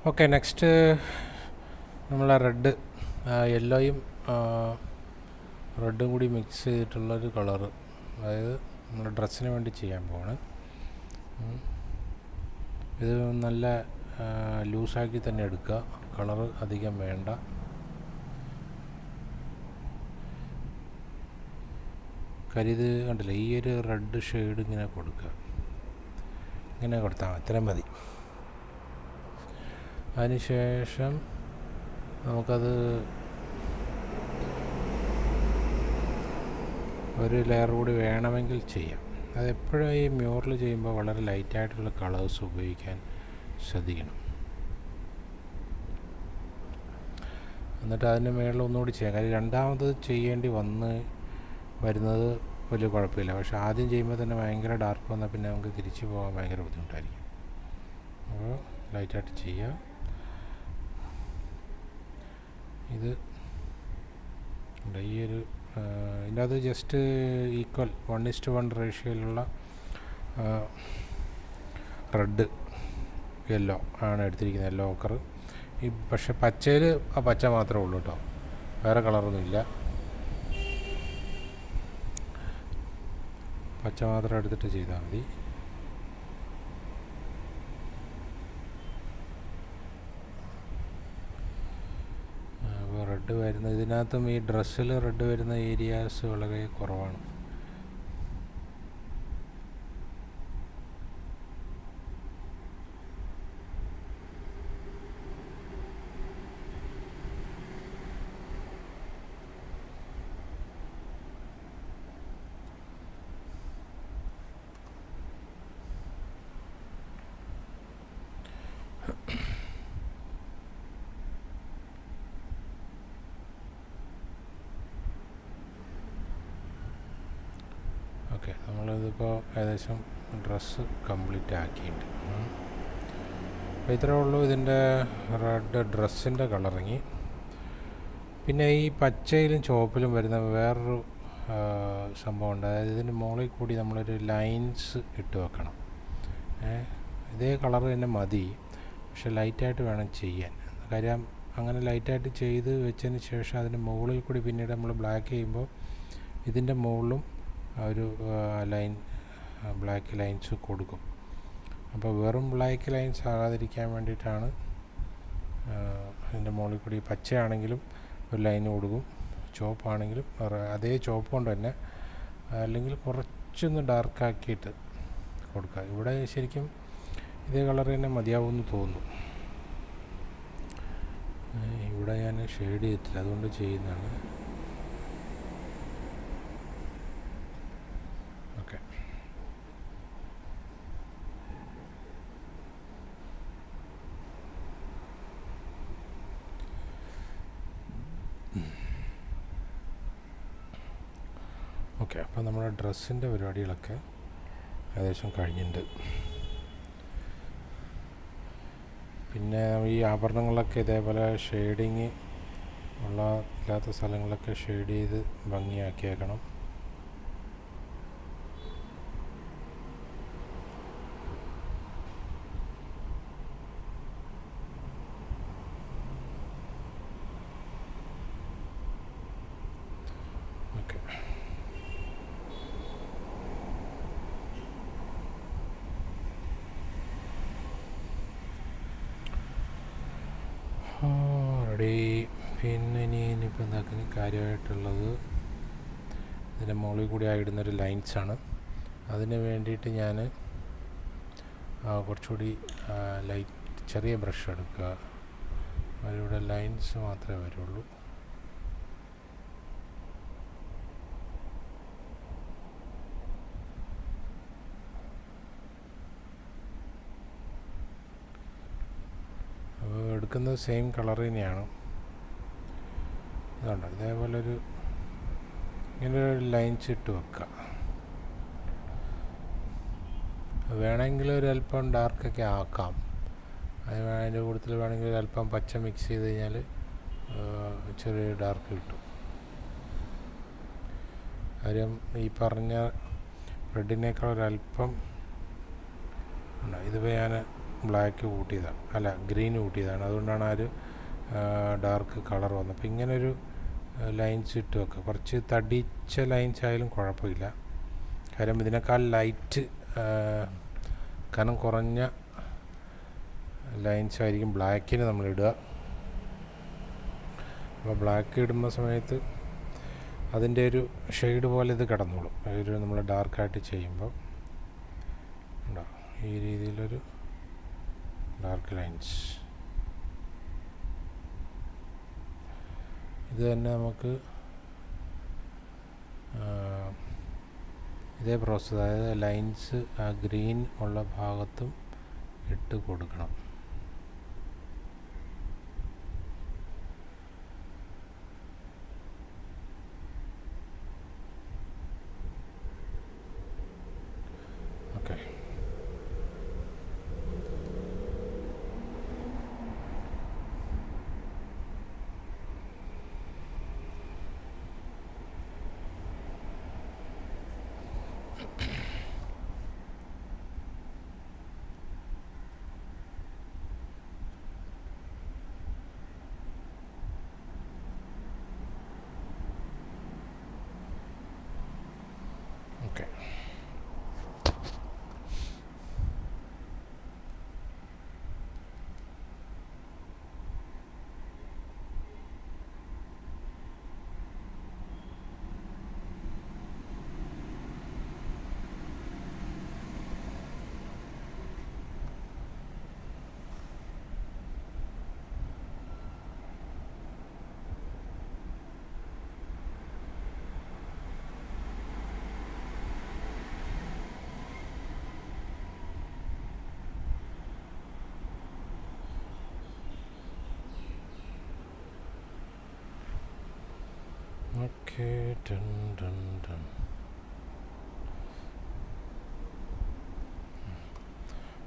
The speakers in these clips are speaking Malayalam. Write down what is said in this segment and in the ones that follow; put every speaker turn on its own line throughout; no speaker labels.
ഓക്കെ, നെക്സ്റ്റ് നമ്മൾ റെഡ്, യെല്ലോയും റെഡും കൂടി മിക്സ് ചെയ്തിട്ടുള്ളൊരു കളറ്, അതായത് നമ്മൾ ഡ്രസ്സിന് വേണ്ടി ചെയ്യാൻ പോവാണ്. ഇത് നല്ല ലൂസാക്കി തന്നെ എടുക്കുക, കളറ് അധികം വേണ്ട. ഇത് കണ്ടില്ല, ഈ ഒരു റെഡ് ഷെയ്ഡ് ഇങ്ങനെ കൊടുക്കുക, ഇങ്ങനെ കൊടുത്താൽ അത്രയും മതി. അതിനുശേഷം നമുക്കത് ഒരു ലെയർ കൂടി വേണമെങ്കിൽ ചെയ്യാം. അതെപ്പോഴും ഈ മ്യൂറൽ ചെയ്യുമ്പോൾ വളരെ ലൈറ്റായിട്ടുള്ള കളേഴ്സ് ഉപയോഗിക്കാൻ ശ്രദ്ധിക്കണം. എന്നിട്ട് അതിന് മുകളിൽ ഒന്നുകൂടി ചെയ്യാം. കാര്യം രണ്ടാമത് ചെയ്യേണ്ടി വരുന്നത് വലിയ കുഴപ്പമില്ല. പക്ഷെ ആദ്യം ചെയ്യുമ്പോൾ തന്നെ ഭയങ്കര ഡാർക്ക് വന്നാൽ പിന്നെ നമുക്ക് തിരിച്ചു പോകാൻ ഭയങ്കര ബുദ്ധിമുട്ടായിരിക്കും. അപ്പോൾ ലൈറ്റായിട്ട് ചെയ്യുക. ഇത് ഈ ഒരു ഇതിൻ്റെ അത് ജസ്റ്റ് ഈക്വൽ 1:1 റേഷ്യോയിലുള്ള റെഡ് യെല്ലോ ആണ് എടുത്തിരിക്കുന്നത്, യെല്ലോ ഓക്കർ. പക്ഷേ പച്ചയിൽ ആ പച്ച മാത്രമേ ഉള്ളൂ കേട്ടോ, വേറെ കളറൊന്നുമില്ല. പച്ച മാത്രം എടുത്തിട്ട് ചെയ്താൽ മതി. റെഡ് വരുന്ന ഇതിനകത്തും ഈ ഡ്രസ്സിൽ റെഡ് വരുന്ന ഏരിയാസ് വളരെ കുറവാണ്. ഓക്കെ, നമ്മളിതിപ്പോൾ ഏകദേശം ഡ്രസ്സ് കംപ്ലീറ്റ് ആക്കിയിട്ടുണ്ട്. അപ്പോൾ ഇത്രയേ ഉള്ളൂ ഇതിൻ്റെ റെഡ് ഡ്രസ്സിൻ്റെ കളറിങ്. പിന്നെ ഈ പച്ചയിലും ചുവപ്പിലും വരുന്ന വേറൊരു സംഭവമുണ്ട്. അതായത് ഇതിൻ്റെ മുകളിൽ കൂടി നമ്മളൊരു ലൈൻസ് ഇട്ട് വെക്കണം. ഇതേ കളർ തന്നെ മതി, പക്ഷെ ലൈറ്റായിട്ട് വേണം ചെയ്യാൻ. കാര്യം അങ്ങനെ ലൈറ്റായിട്ട് ചെയ്ത് വെച്ചതിന് ശേഷം അതിൻ്റെ മുകളിൽ കൂടി പിന്നീട് നമ്മൾ ബ്ലാക്ക് ചെയ്യുമ്പോൾ ഇതിൻ്റെ മുകളിലും ഒരു ബ്ലാക്ക് ലൈൻസ് കൊടുക്കും. അപ്പോൾ വെറും ബ്ലാക്ക് ലൈൻസ് ആകാതിരിക്കാൻ വേണ്ടിയിട്ടാണ് ഇതിൻ്റെ മുകളിൽ കൂടി പച്ചയാണെങ്കിലും ഒരു ലൈൻ കൊടുക്കും, ചുവപ്പാണെങ്കിലും അതേ ചുവപ്പ് കൊണ്ട് തന്നെ, അല്ലെങ്കിൽ കുറച്ചൊന്ന് ഡാർക്കാക്കിയിട്ട് കൊടുക്കുക. ഇവിടെ ശരിക്കും ഇതേ കളർ തന്നെ മതിയാവുമെന്ന് തോന്നുന്നു. ഇവിടെ ഞാൻ ഷെയ്ഡ് ചെയ്തിട്ടില്ല, അതുകൊണ്ട് ചെയ്യുന്നതാണ്. Okay, okay. അപ്പോൾ നമ്മുടെ ഡ്രസ്സിൻ്റെ പരിപാടികളൊക്കെ ഏകദേശം കഴിഞ്ഞിട്ടുണ്ട്. പിന്നെ ഈ ആഭരണങ്ങളൊക്കെ ഇതേപോലെ ഷെയ്ഡിങ് ഇല്ലാത്ത സ്ഥലങ്ങളൊക്കെ ഷെയ്ഡ് ചെയ്ത് ഭംഗിയാക്കിയേക്കണം. Okay, ready. പിന്നെ ഇനിയിപ്പോൾ എന്താക്കുന്ന കാര്യമായിട്ടുള്ളത് ഇതിൻ്റെ മുകളിൽ കൂടി ഇടുന്നൊരു ലൈൻസാണ്. അതിന് വേണ്ടിയിട്ട് ഞാൻ കുറച്ചുകൂടി ചെറിയ ബ്രഷ് എടുക്കുക. അതിലൂടെ ലൈൻസ് മാത്രമേ വരുള്ളൂ. എടുക്കുന്നത് സെയിം കളർ തന്നെയാണ്. ഇതുണ്ട്, ഇതേപോലൊരു ഇങ്ങനെ ഒരു ലൈൻസ് ഇട്ട് വെക്കുക. വേണമെങ്കിൽ ഒരല്പം ഡാർക്കൊക്കെ ആക്കാം. അതിൻ്റെ കൂട്ടത്തിൽ വേണമെങ്കിൽ ഒരല്പം പച്ച മിക്സ് ചെയ്ത് കഴിഞ്ഞാൽ ചെറിയ ഡാർക്ക് കിട്ടും. കാര്യം ഈ പറഞ്ഞ റെഡിനേക്കാൾ ഒരല്പം ഇതിപ്പോൾ ഞാൻ ബ്ലാക്ക് കൂട്ടിയതാണ്, അല്ല ഗ്രീൻ കൂട്ടിയതാണ്. അതുകൊണ്ടാണ് ആ ഒരു ഡാർക്ക് കളർ വന്നത്. അപ്പോൾ ഇങ്ങനൊരു ലൈൻസ് ഇട്ട് വെക്കുക. കുറച്ച് തടിച്ച ലൈൻസ് ആയാലും കുഴപ്പമില്ല. കാര്യം ഇതിനേക്കാൾ ലൈറ്റ് കനം കുറഞ്ഞ ലൈൻസ് ആയിരിക്കും ബ്ലാക്കിന് നമ്മളിടുക. അപ്പോൾ ബ്ലാക്ക് ഇടുന്ന സമയത്ത് അതിൻ്റെ ഒരു ഷെയ്ഡ് പോലെ ഇത് കിടന്നോളും. ഒരു നമ്മൾ ഡാർക്കായിട്ട് ചെയ്യുമ്പോൾ ഉണ്ടാവും ഈ രീതിയിലൊരു ഡാർക്ക് ലൈൻസ്. ഇത് തന്നെ നമുക്ക് ഇതേ പ്രോസസ്സ്, അതായത് ലൈൻസ് ആ ഗ്രീൻ ഉള്ള ഭാഗത്തും ഇട്ട് കൊടുക്കണം. Okay, okay. Okay, done done done.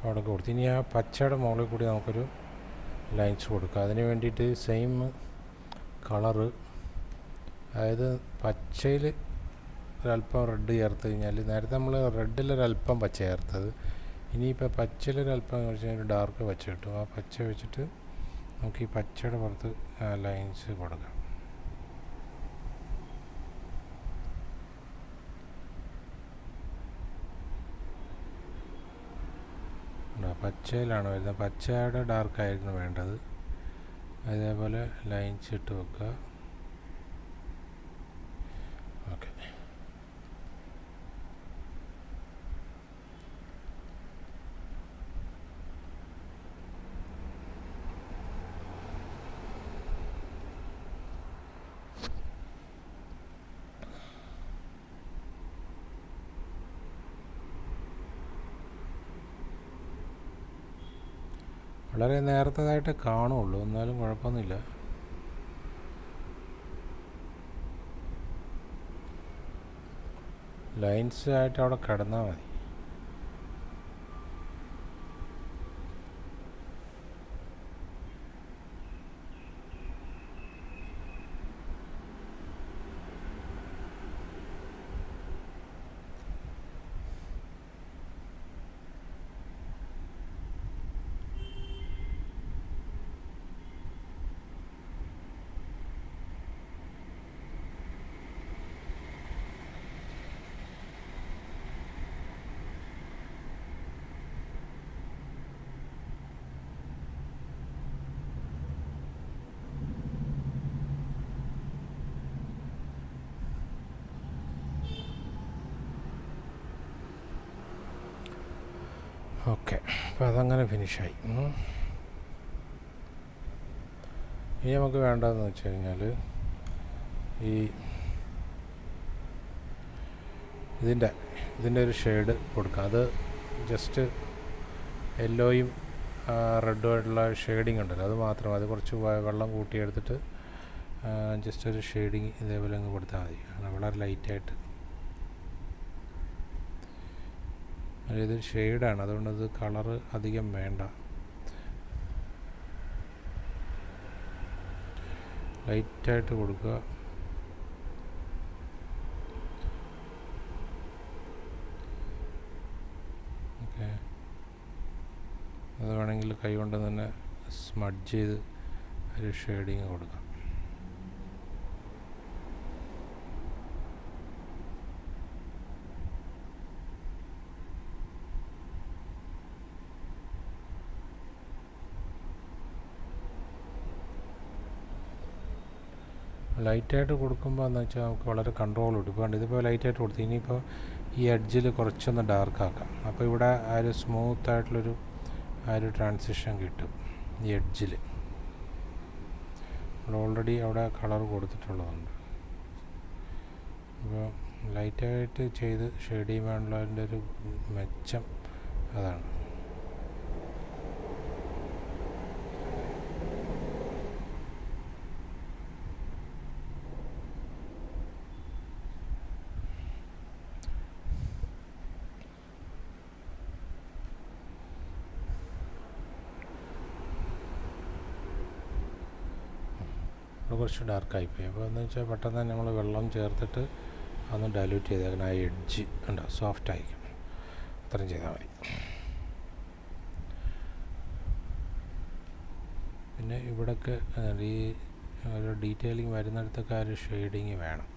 അവിടെ കൊടുത്തു. ഇനി ആ പച്ചയുടെ മുകളിൽ കൂടി നമുക്കൊരു ലൈൻസ് കൊടുക്കാം. അതിന് വേണ്ടിയിട്ട് സെയിം കളറ്, അതായത് പച്ചയിൽ ഒരല്പം റെഡ് ചേർത്ത് കഴിഞ്ഞാൽ, നേരത്തെ നമ്മൾ റെഡിലൊരല്പം പച്ച ചേർത്തത്, ഇനിയിപ്പോൾ പച്ചയിലൊരല്പം ഒരു ഡാർക്ക് പച്ച കിട്ടും. ആ പച്ച വെച്ചിട്ട് നമുക്ക് ഈ പച്ചയുടെ പുറത്ത് ലൈൻസ് കൊടുക്കാം. പച്ചയിലാണ് വരുന്നത്, പച്ചയുടെ ഡാർക്കായിരിക്കണം വേണ്ടത്. അതേപോലെ ലൈൻസ് ഇട്ട് വെക്കുക. ഓക്കെ, വളരെ നേരത്തേതായിട്ട് കാണുള്ളൂ, എന്നാലും കുഴപ്പമൊന്നുമില്ല. ലൈൻസ് ആയിട്ട് അവിടെ കിടന്നാൽ മതി. ഓക്കെ, അപ്പോൾ അതങ്ങനെ ഫിനിഷായി. ഇനി നമുക്ക് വേണ്ടതെന്ന് വെച്ച് കഴിഞ്ഞാൽ ഈ ഇതിൻ്റെ ഒരു ഷെയ്ഡ് കൊടുക്കാം. അത് ജസ്റ്റ് യെല്ലോയും റെഡുമായിട്ടുള്ള ഷെയ്ഡിങ് ഉണ്ടല്ലോ, അത് മാത്രം. അത് കുറച്ച് വെള്ളം കൂട്ടിയെടുത്തിട്ട് ജസ്റ്റ് ഒരു ഷെയ്ഡിങ് ഇതേപോലെ അങ്ങ് കൊടുത്താൽ മതി. വളരെ ലൈറ്റായിട്ട്. ഇത് ഷെയ്ഡാണ്, അതുകൊണ്ടത് കളറ് അധികം വേണ്ട. ലൈറ്റായിട്ട് കൊടുക്കുക. ഓക്കെ, അത് വേണമെങ്കിൽ കൈ കൊണ്ട് തന്നെ സ്മഡ്ജ് ചെയ്ത് ഒരു ഷെയ്ഡിങ് കൊടുക്കാം. ലൈറ്റായിട്ട് കൊടുക്കുമ്പോൾ എന്ന് വെച്ചാൽ നമുക്ക് വളരെ കൺട്രോൾ കിട്ടും. ഇപ്പോൾ ഇതിപ്പോൾ ലൈറ്റായിട്ട് കൊടുത്തു, ഇനിയിപ്പോൾ ഈ എഡ്ജിൽ കുറച്ചൊന്ന് ഡാർക്കാക്കാം. അപ്പോൾ ഇവിടെ ആ ഒരു സ്മൂത്തായിട്ടുള്ളൊരു ആ ഒരു ട്രാൻസിഷൻ കിട്ടും ഈ എഡ്ജിൽ. നമ്മൾ ഓൾറെഡി അവിടെ കളർ കൊടുത്തിട്ടുള്ളതുണ്ട്. അപ്പോൾ ലൈറ്റായിട്ട് ചെയ്ത് ഷെയ്ഡ് ചെയ്യുമ്പോഴുള്ളതിൻ്റെ ഒരു മെച്ചം അതാണ്. കുറച്ച് ഡാർക്കായിപ്പോയി. അപ്പോൾ എന്ന് വെച്ചാൽ പെട്ടെന്ന് തന്നെ നമ്മൾ വെള്ളം ചേർത്തിട്ട് ഒന്ന് ഡൈല്യൂട്ട് ചെയ്തേക്കണം. ആ എഡ്ജ് ഉണ്ടോ സോഫ്റ്റ് ആയിരിക്കും. അത്രയും ചെയ്താൽ മതി. പിന്നെ ഇവിടെയൊക്കെ ഈ ഒരു ഡീറ്റെയിലിംഗ് വരുന്നിടത്തൊക്കെ ആ ഒരു ഷെയ്ഡിങ് വേണം.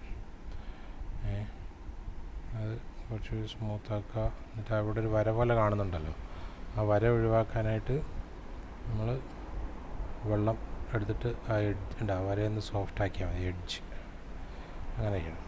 അത് കുറച്ച് സ്മൂത്താക്കുക. എന്നിട്ട് അവിടെ ഒരു വര പോലെ കാണുന്നുണ്ടല്ലോ, ആ വര ഒഴിവാക്കാനായിട്ട് നമ്മൾ വെള്ളം എടുത്തിട്ട് ആ എഡ്ജ് ഉണ്ട്, ആ വരയൊന്ന് സോഫ്റ്റ് ആക്കിയാൽ മതി. എഡ്ജ് അങ്ങനെ ചെയ്യണം.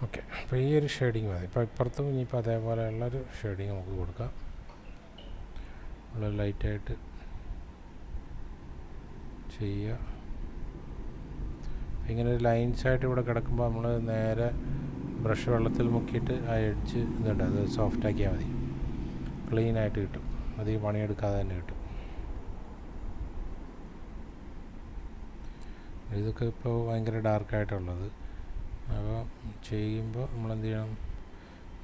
ഓക്കെ, അപ്പോൾ ഈ ഒരു ഷെയ്ഡിങ് മതി. ഇപ്പോൾ ഇപ്പുറത്തും ഇനിയിപ്പോൾ അതേപോലെയുള്ളൊരു ഷെയ്ഡിങ് നമുക്ക് കൊടുക്കാം. നമ്മൾ ലൈറ്റായിട്ട് ചെയ്യുക. ഇങ്ങനെ ഒരു ലൈൻസായിട്ട് ഇവിടെ കിടക്കുമ്പോൾ നമ്മൾ നേരെ ബ്രഷ് വെള്ളത്തിൽ മുക്കിയിട്ട് ആ എഡ്ജ് ഇതുണ്ട് അത് സോഫ്റ്റ് ആക്കിയാൽ മതി. ക്ലീനായിട്ട് കിട്ടും. അധികം പണിയെടുക്കാതെ തന്നെ കിട്ടും. ഇതൊക്കെ ഇപ്പോൾ ഭയങ്കര ഡാർക്കായിട്ടുള്ളത്. അപ്പോൾ ചെയ്യുമ്പോൾ നമ്മളെന്ത് ചെയ്യണം,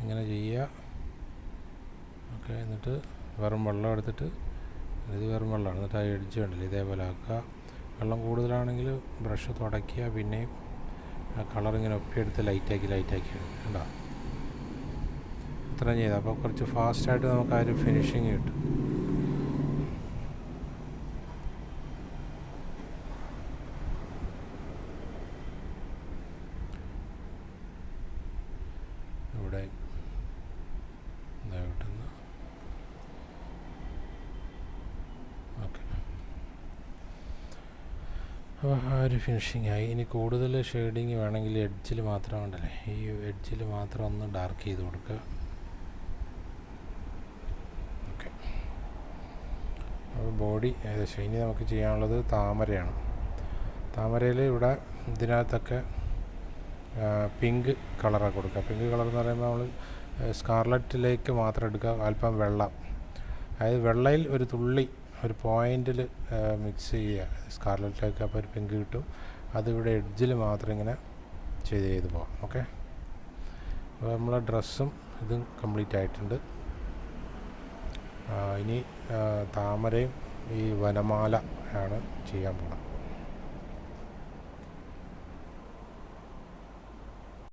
ഇങ്ങനെ ചെയ്യുക. ഓക്കെ, എന്നിട്ട് വെറും വെള്ളം എടുത്തിട്ട്, ഇത് വെറും വെള്ളമാണ്, എന്നിട്ട് ആ എഡ്ജ് ഉണ്ടല്ലോ ഇതേപോലെ ആക്കുക. വെള്ളം കൂടുതലാണെങ്കിൽ ബ്രഷ് തുടയ്ക്കുക, പിന്നെയും ആ കളറിങ്ങനെ ഒപ്പിയെടുത്ത് ലൈറ്റാക്കി കണ്ടോ. ഇത്രയും ചെയ്താൽ അപ്പോൾ കുറച്ച് ഫാസ്റ്റായിട്ട് നമുക്ക് ആ ഒരു ഫിനിഷിങ് കിട്ടും. ഇവിടെ കിട്ടുന്നു. ഓക്കെ, അപ്പോൾ ആ ഒരു ഫിനിഷിങ് ആയി. ഇനി കൂടുതൽ ഷെയ്ഡിങ് വേണമെങ്കിൽ എഡ്ജിൽ മാത്രം ഉണ്ടല്ലേ, ഈ എഡ്ജിൽ മാത്രം ഒന്ന് ഡാർക്ക് ചെയ്ത് കൊടുക്കുക. ഓക്കെ, അപ്പോൾ ബോഡി ഏകദേശം. ഇനി നമുക്ക് ചെയ്യാനുള്ളത് താമരയാണ്. താമരയിൽ ഇവിടെ ഇതിനകത്തൊക്കെ പിങ്ക് കളറാണ് കൊടുക്കുക. പിങ്ക് കളർ എന്ന് പറയുമ്പോൾ നമ്മൾ സ്കാർലറ്റിലേക്ക് മാത്രം എടുക്കുക. അല്പം വെള്ളം, അതായത് വെള്ളയിൽ ഒരു തുള്ളി ഒരു പോയിൻറ്റിൽ മിക്സ് ചെയ്യുക സ്കാർലറ്റിലേക്ക്. അപ്പോൾ ഒരു പിങ്ക് കിട്ടും. അതിവിടെ എഡ്ജിൽ മാത്രം ഇങ്ങനെ ചെയ്ത് പോകാം. ഓക്കെ, അപ്പോൾ നമ്മളെ ഡ്രസ്സും ഇതും കംപ്ലീറ്റ് ആയിട്ടുണ്ട്. ഇനി താമരയും ഈ വനമാല ആണ് ചെയ്യാൻ പോകുന്നത്.